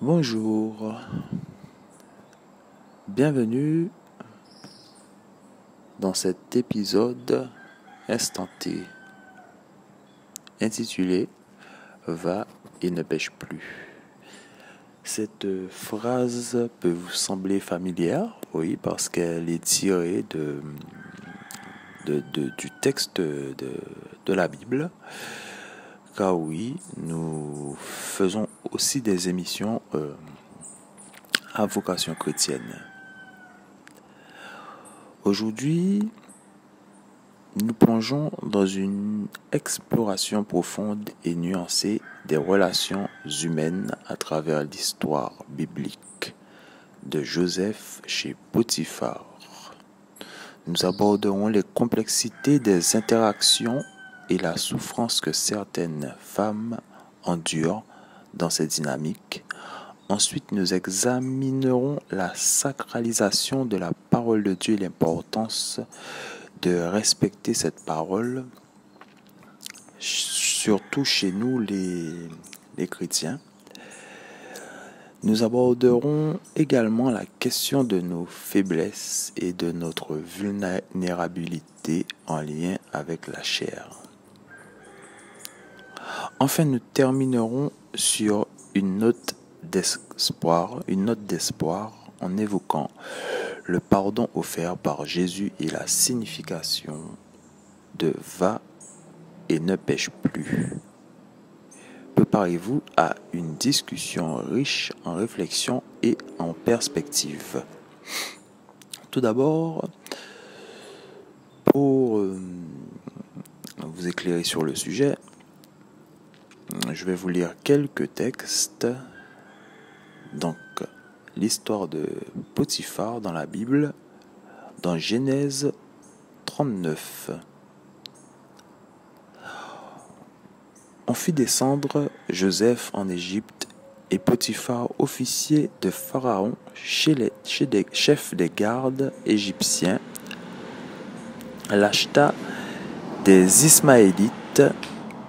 Bonjour, bienvenue dans cet épisode instanté intitulé « Va et ne pêche plus ». Cette phrase peut vous sembler familière, oui, parce qu'elle est tirée du texte de la Bible. Car oui, nous faisons aussi des émissions à vocation chrétienne. Aujourd'hui, nous plongeons dans une exploration profonde et nuancée des relations humaines à travers l'histoire biblique de Joseph chez Potiphar. Nous aborderons les complexités des interactions et la souffrance que certaines femmes endurent dans ces dynamiques. Ensuite, nous examinerons la sacralisation de la parole de Dieu et l'importance de respecter cette parole, surtout chez nous les chrétiens. Nous aborderons également la question de nos faiblesses et de notre vulnérabilité en lien avec la chair. Enfin, nous terminerons sur une note d'espoir en évoquant le pardon offert par Jésus et la signification de « va et ne pêche plus ». Préparez-vous à une discussion riche en réflexion et en perspective. Tout d'abord, pour vous éclairer sur le sujet, je vais vous lire quelques textes. Donc, l'histoire de Potiphar dans la Bible, dans Genèse 39. On fit descendre Joseph en Égypte et Potiphar, officier de Pharaon, chez des chefs des gardes égyptiens, l'acheta des Ismaélites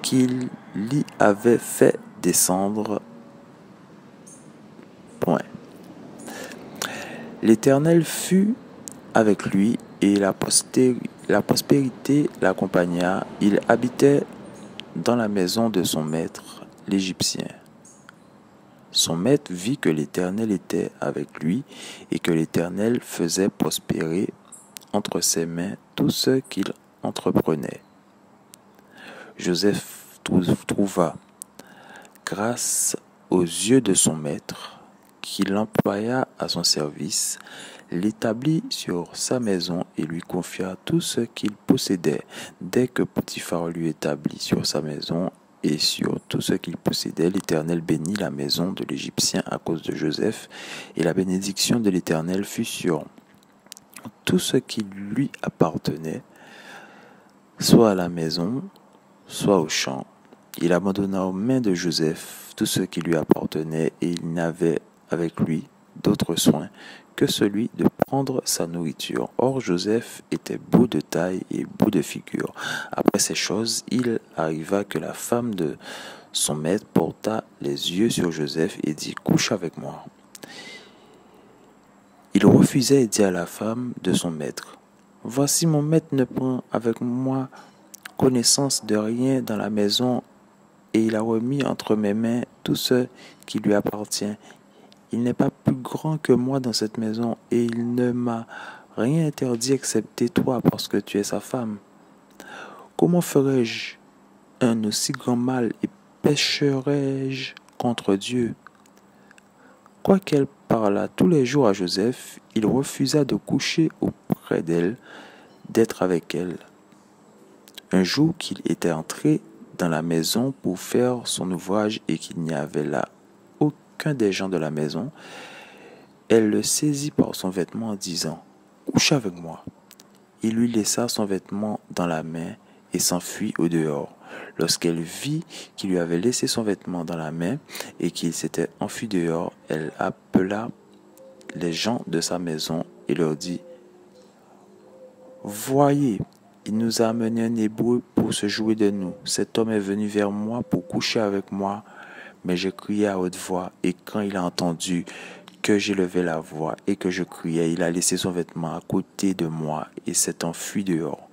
qu'il l'y avait fait descendre. Point. L'Éternel fut avec lui et la prospérité l'accompagna. Il habitait dans la maison de son maître, l'Égyptien. Son maître vit que l'Éternel était avec lui et que l'Éternel faisait prospérer entre ses mains tout ce qu'il entreprenait. Joseph trouva grâce aux yeux de son maître, qui l'employa à son service, l'établit sur sa maison et lui confia tout ce qu'il possédait. Dès que Potiphar lui établit sur sa maison et sur tout ce qu'il possédait, l'Éternel bénit la maison de l'Égyptien à cause de Joseph, et la bénédiction de l'Éternel fut sur tout ce qui lui appartenait, soit à la maison, soit au champ. Il abandonna aux mains de Joseph tout ce qui lui appartenait, et il n'avait avec lui d'autre soin que celui de prendre sa nourriture. Or Joseph était beau de taille et beau de figure. Après ces choses, il arriva que la femme de son maître porta les yeux sur Joseph et dit « Couche avec moi ». Il refusait et dit à la femme de son maître « Voici mon maître ne prend avec moi connaissance de rien dans la maison, et il a remis entre mes mains tout ce qui lui appartient. Il n'est pas plus grand que moi dans cette maison, et il ne m'a rien interdit excepté toi, parce que tu es sa femme. Comment ferais-je un aussi grand mal et pécherais-je contre Dieu ?» Quoiqu'elle parlât tous les jours à Joseph, il refusa de coucher auprès d'elle, d'être avec elle. Un jour qu'il était entré dans la maison pour faire son ouvrage et qu'il n'y avait là aucun des gens de la maison, elle le saisit par son vêtement en disant « Couche avec moi ». Il lui laissa son vêtement dans la main et s'enfuit au dehors. Lorsqu'elle vit qu'il lui avait laissé son vêtement dans la main et qu'il s'était enfui dehors, elle appela les gens de sa maison et leur dit « Voyez, il nous a amené un Hébreu pour se jouer de nous. Cet homme est venu vers moi pour coucher avec moi, mais je criais à haute voix, et quand il a entendu que j'élevais la voix et que je criais, il a laissé son vêtement à côté de moi et s'est enfui dehors.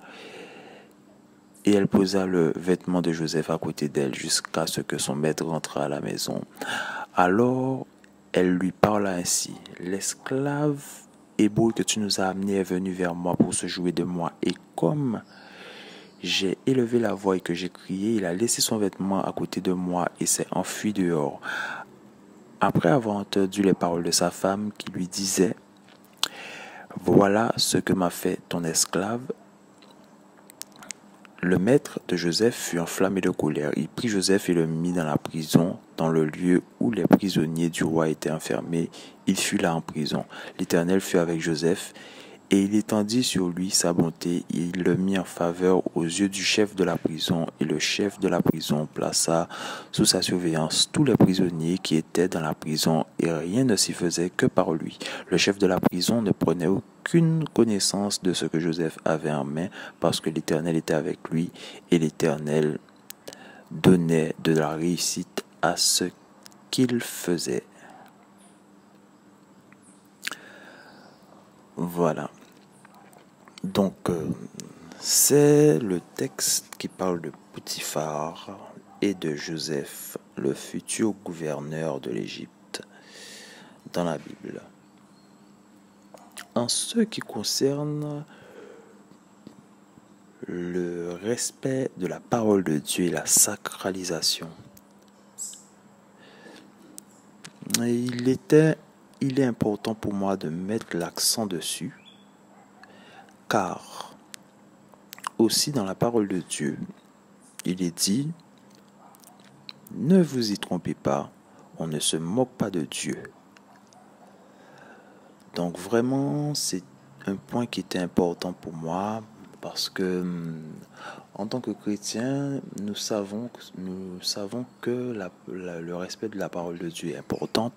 Et elle posa le vêtement de Joseph à côté d'elle jusqu'à ce que son maître rentrât à la maison. Alors elle lui parla ainsi: l'esclave hébreu que tu nous as amené est venu vers moi pour se jouer de moi, et comme j'ai élevé la voix et que j'ai crié, il a laissé son vêtement à côté de moi et s'est enfui dehors. Après avoir entendu les paroles de sa femme qui lui disait: voilà ce que m'a fait ton esclave, le maître de Joseph fut enflammé de colère. Il prit Joseph et le mit dans la prison, dans le lieu où les prisonniers du roi étaient enfermés. Il fut là en prison. L'Éternel fut avec Joseph, et il étendit sur lui sa bonté, et il le mit en faveur aux yeux du chef de la prison, et le chef de la prison plaça sous sa surveillance tous les prisonniers qui étaient dans la prison, et rien ne s'y faisait que par lui. Le chef de la prison ne prenait aucune connaissance de ce que Joseph avait en main, parce que l'Éternel était avec lui, et l'Éternel donnait de la réussite à ce qu'il faisait. Voilà. Donc, c'est le texte qui parle de Potiphar et de Joseph, le futur gouverneur de l'Égypte, dans la Bible. En ce qui concerne le respect de la parole de Dieu et la sacralisation, il est important pour moi de mettre l'accent dessus, car aussi dans la parole de Dieu, il est dit: ne vous y trompez pas, on ne se moque pas de Dieu. Donc vraiment, c'est un point qui était important pour moi, parce que en tant que chrétien, nous savons que le respect de la parole de Dieu est important,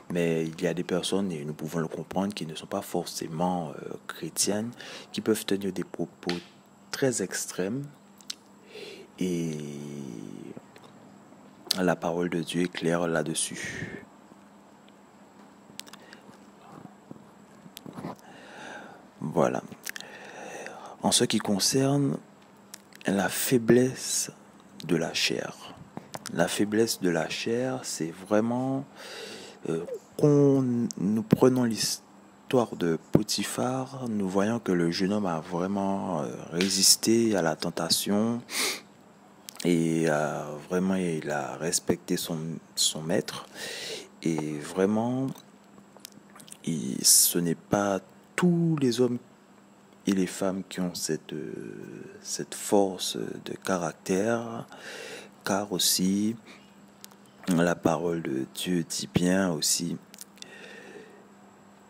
mais il y a des personnes, et nous pouvons le comprendre, qui ne sont pas forcément chrétiennes, qui peuvent tenir des propos très extrêmes, et la parole de Dieu est claire là-dessus. Voilà. En ce qui concerne la faiblesse de la chair. La faiblesse de la chair, c'est vraiment nous prenons l'histoire de Potiphar, nous voyons que le jeune homme a vraiment résisté à la tentation, et il a respecté son maître, et vraiment ce n'est pas tous les hommes et les femmes qui ont cette force de caractère, car aussi la parole de Dieu dit bien aussi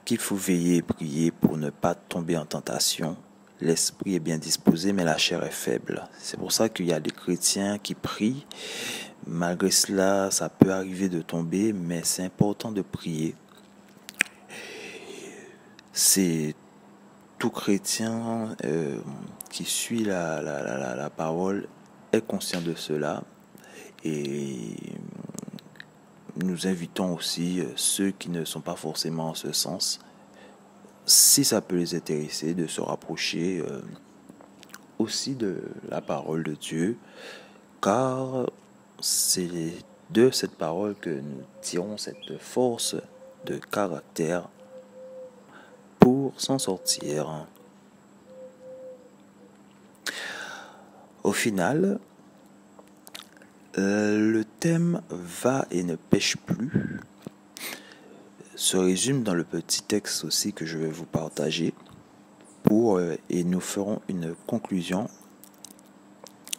qu'il faut veiller et prier pour ne pas tomber en tentation. L'esprit est bien disposé, mais la chair est faible. C'est pour ça qu'il y a des chrétiens qui prient. Malgré cela, ça peut arriver de tomber, mais c'est important de prier. C'est tout chrétien qui suit la parole est conscient de cela, et nous invitons aussi ceux qui ne sont pas forcément en ce sens, si ça peut les intéresser, de se rapprocher aussi de la parole de Dieu, car c'est de cette parole que nous tirons cette force de caractère pour s'en sortir. Au final, le thème « Va et ne pêche plus » se résume dans le petit texte aussi que je vais vous partager, et nous ferons une conclusion.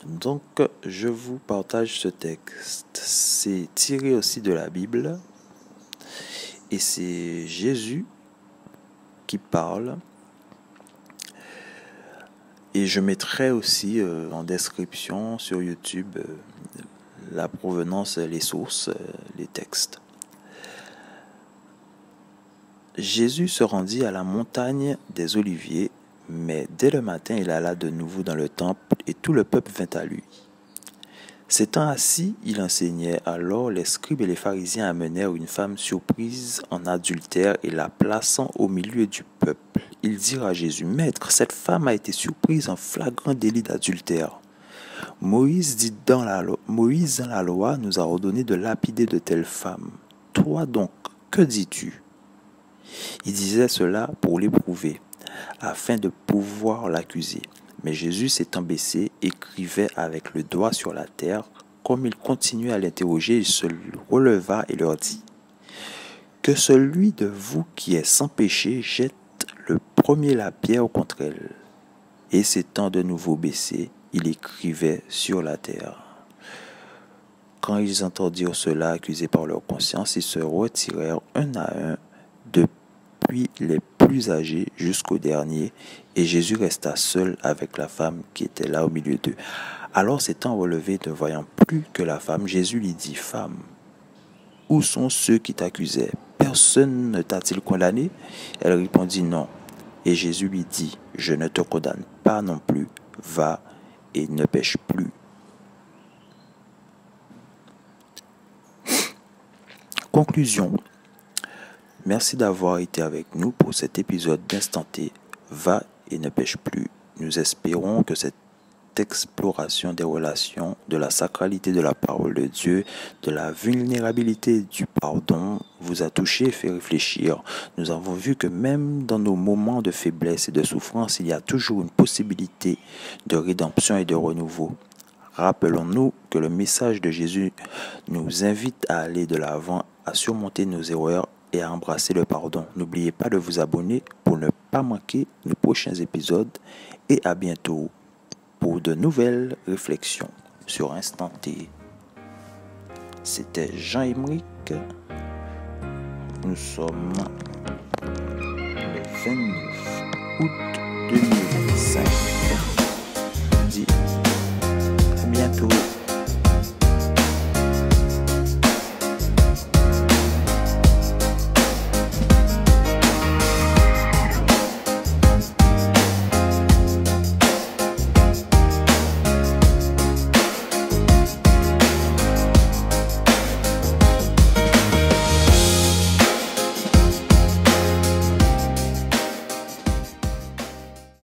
Donc, je vous partage ce texte. C'est tiré aussi de la Bible, et c'est Jésus qui parle. Et je mettrai aussi en description sur YouTube la provenance, les sources, les textes. Jésus se rendit à la montagne des Oliviers, mais dès le matin, il alla de nouveau dans le temple, et tout le peuple vint à lui. S'étant assis, il enseignait. Alors les scribes et les pharisiens amenèrent une femme surprise en adultère et la plaçant au milieu du peuple. Ils dirent à Jésus, Maître, cette femme a été surprise en flagrant délit d'adultère. Moïse dans la loi nous a ordonné de lapider de telles femmes. Toi donc, que dis-tu? Il disait cela pour l'éprouver, afin de pouvoir l'accuser. Mais Jésus s'étant baissé, écrivait avec le doigt sur la terre. Comme il continuait à l'interroger, il se releva et leur dit, que celui de vous qui est sans péché jette le premier la pierre contre elle. Et s'étant de nouveau baissé, il écrivait sur la terre. Quand ils entendirent cela, accusés par leur conscience, ils se retirèrent un à un, depuis les plus âgés jusqu'au dernier, et Jésus resta seul avec la femme qui était là au milieu d'eux. Alors s'étant relevé, ne voyant plus que la femme, Jésus lui dit, Femme, où sont ceux qui t'accusaient? Personne ne t'a-t-il condamné? Elle répondit, Non. Et Jésus lui dit, Je ne te condamne pas non plus, va et ne pêche plus. Conclusion. Merci d'avoir été avec nous pour cet épisode d'Instant T. Va et ne pêche plus. Nous espérons que cette exploration des relations, de la sacralité de la parole de Dieu, de la vulnérabilité du pardon vous a touché et fait réfléchir. Nous avons vu que même dans nos moments de faiblesse et de souffrance, il y a toujours une possibilité de rédemption et de renouveau. Rappelons-nous que le message de Jésus nous invite à aller de l'avant, à surmonter nos erreurs et à embrasser le pardon. N'oubliez pas de vous abonner pour ne pas manquer nos prochains épisodes et à bientôt pour de nouvelles réflexions sur Instant T. C'était Jean-Émeric. Nous sommes le 29 août 2025.